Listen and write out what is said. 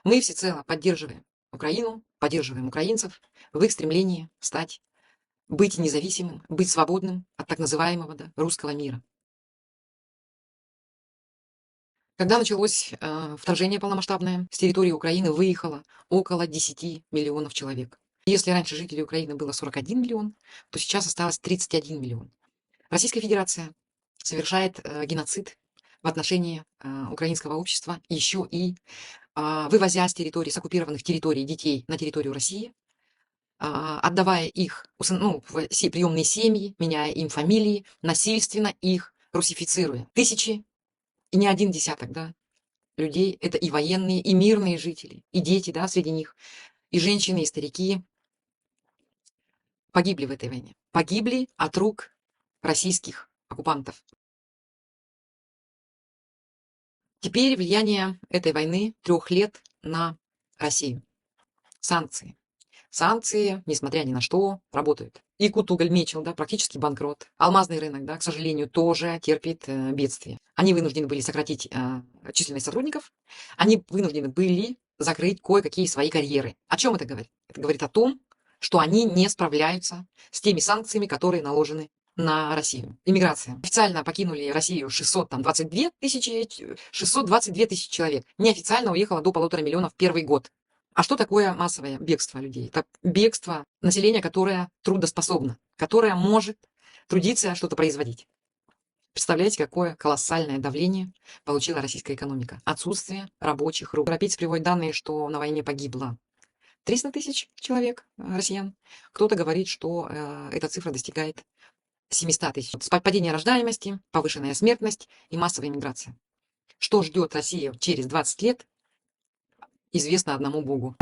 Мы всецело поддерживаем Украину, поддерживаем украинцев в их стремлении быть независимым, быть свободным от так называемого русского мира. Когда началось вторжение полномасштабное, с территории Украины выехало около 10 миллионов человек. Если раньше жителей Украины было 41 миллион, то сейчас осталось 31 миллион. Российская Федерация совершает геноцид в отношении украинского общества, еще и вывозя с оккупированных территорий детей на территорию России, отдавая их в приемные семьи, меняя им фамилии, насильственно их русифицируя. Тысячи и не один десяток, людей, это и военные, и мирные жители, и дети, среди них, и женщины, и старики погибли в этой войне. Погибли от рук российских оккупантов. Теперь влияние этой войны 3 лет на Россию. Санкции. Санкции, несмотря ни на что, работают. Якутуголь-Мечел, практически банкрот. Алмазный рынок, к сожалению, тоже терпит бедствие. Они вынуждены были сократить численность сотрудников. Они вынуждены были закрыть кое-какие свои карьеры. О чем это говорит? Это говорит о том, что они не справляются с теми санкциями, которые наложены на Россию. Иммиграция. Официально покинули Россию 622 тысячи человек. Неофициально уехало до 1,5 миллиона в первый год. А что такое массовое бегство людей? Это бегство населения, которое трудоспособно, которое может трудиться, что-то производить. Представляете, какое колоссальное давление получила российская экономика? Отсутствие рабочих рук. Европейцы приводят данные, что на войне погибло 300 тысяч человек, россиян. Кто-то говорит, что эта цифра достигает 700 тысяч. Падение рождаемости, повышенная смертность и массовая иммиграция. Что ждет Россию через 20 лет, известно одному Богу.